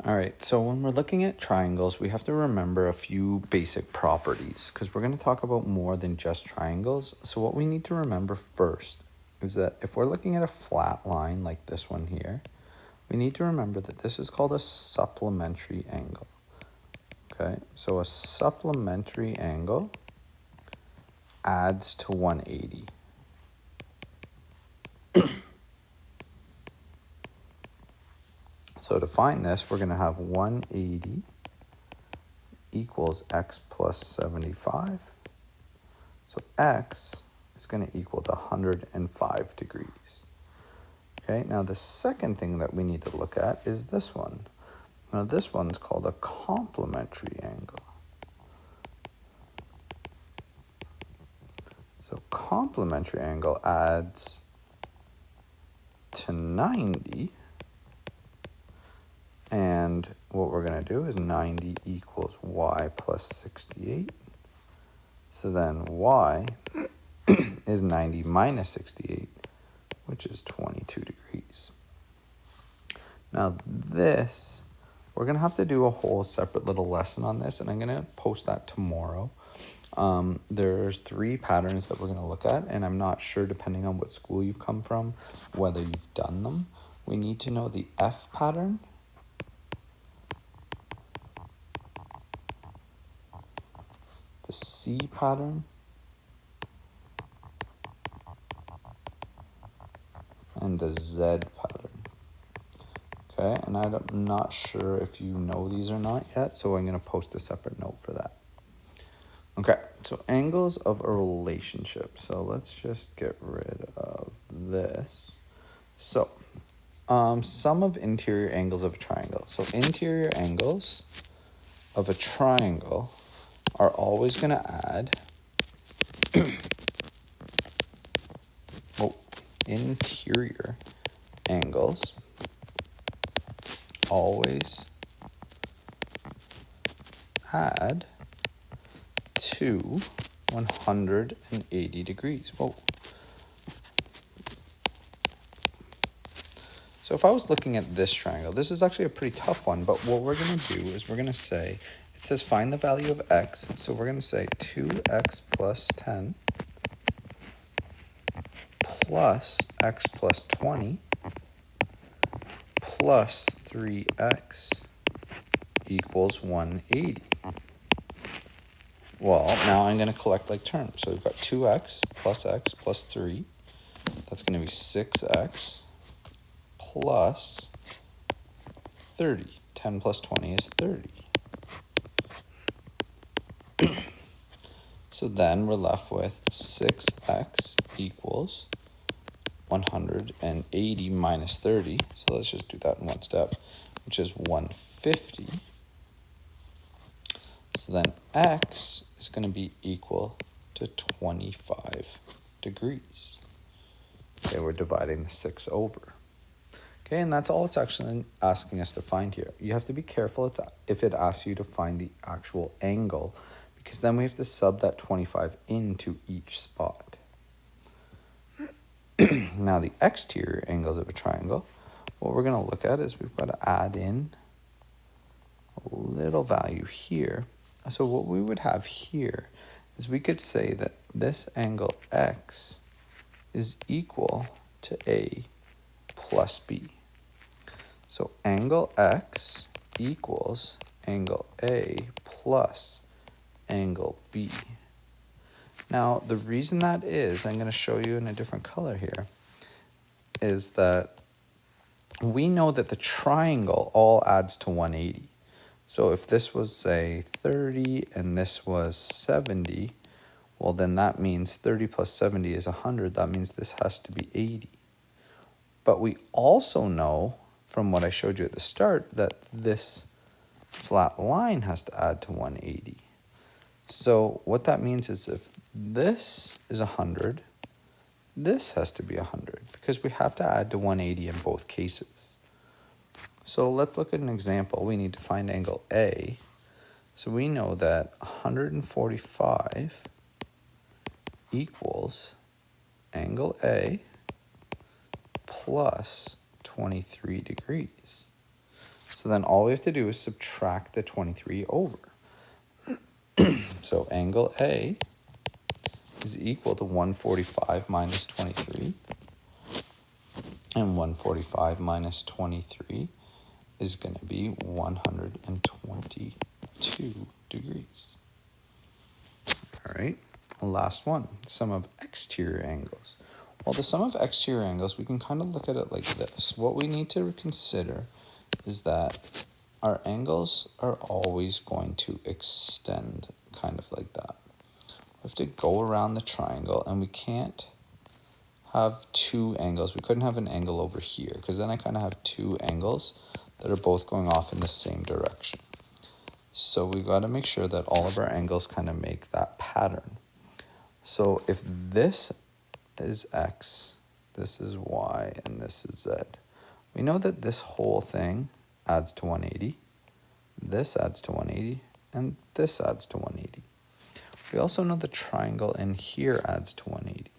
All right, so when we're looking at triangles, we have to remember a few basic properties because we're going to talk about more than just triangles. So what we need to remember first is that if we're looking at a flat line like this one here, we need to remember that this is called a supplementary angle. Okay, so a supplementary angle adds to 180. So to find this, we're going to have 180 equals x plus 75. So x is going to equal to 105 degrees. Okay, now the second thing that we need to look at is this one. Now this one's called a complementary angle. So complementary angle adds to 90. And what we're going to do is 90 equals y plus 68. So then y is 90 minus 68, which is 22 degrees. Now this, we're going to have to do a whole separate little lesson on this, and I'm going to post that tomorrow. There's 3 patterns that we're going to look at, and I'm not sure, depending on what school you've come from, whether you've done them. We need to know the F pattern, the C pattern, and the Z pattern. Okay, and I'm not sure if you know these or not yet, so I'm going to post a separate note for that. Okay, so angles of a relationship. So let's just get rid of this. So, sum of interior angles of a triangle. So interior angles of a triangle are always going to add interior angles always add to 180 degrees. Whoa. So if I was looking at this triangle, this is actually a pretty tough one, but what we're going to do is we're going to say, it says find the value of x, so we're going to say 2x plus 10 plus x plus 20 plus 3x equals 180. Well, now I'm going to collect like terms. So we've got 2x plus 3. That's going to be 6x plus 30. 10 plus 20 is 30. So then we're left with 6x equals 180 minus 30. So let's just do that in one step, which is 150. So then x is going to be equal to 25 degrees. Okay, we're dividing the 6 over. Okay, and that's all it's actually asking us to find here. You have to be careful if it asks you to find the actual angle, because then we have to sub that 25 into each spot. Now the exterior angles of a triangle, what we're going to look at is we've got to add in a little value here. So what we would have here is we could say that this angle x is equal to A plus B. So angle x equals angle A plus angle B. Now, the reason that is, I'm going to show you in a different color here, is that we know that the triangle all adds to 180. So if this was, say, 30 and this was 70, well, then that means 30 plus 70 is 100. That means this has to be 80. But we also know from what I showed you at the start that this flat line has to add to 180. So what that means is if this is 100, this has to be 100 because we have to add to 180 in both cases. So let's look at an example. We need to find angle A. So we know that 145 equals angle A plus 23 degrees. So then all we have to do is subtract the 23 over. So angle A is equal to 145 minus 23. And 145 minus 23 is going to be 122 degrees. All right, last one, sum of exterior angles. Well, the sum of exterior angles, we can kind of look at it like this. What we need to consider is that our angles are always going to extend kind of like that. We have to go around the triangle, and we can't have two angles. We couldn't have an angle over here, because then I kind of have two angles that are both going off in the same direction. So we got to make sure that all of our angles kind of make that pattern. So if this is x, this is y, and this is z, we know that this whole thing adds to 180, this adds to 180, and this adds to 180. We also know the triangle in here adds to 180.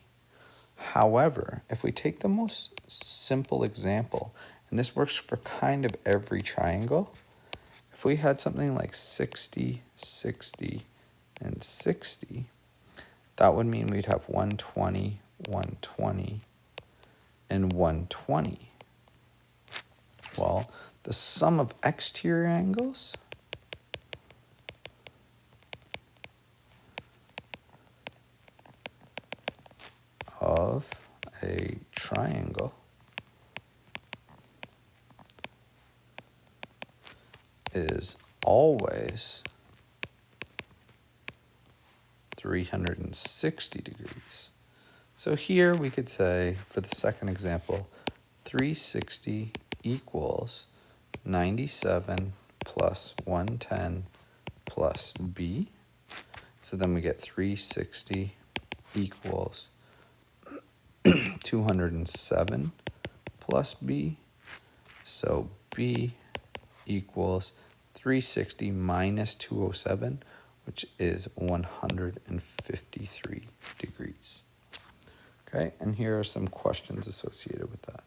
However, if we take the most simple example, and this works for kind of every triangle, if we had something like 60, 60, and 60, that would mean we'd have 120, 120, and 120. Well, the sum of exterior angles of a triangle is always 360 degrees. So here we could say, for the second example, 360 equals 97 plus 110 plus b. So then we get 360 equals 207 plus b. So b equals 360 minus 207, which is 153 degrees. Okay, and here are some questions associated with that.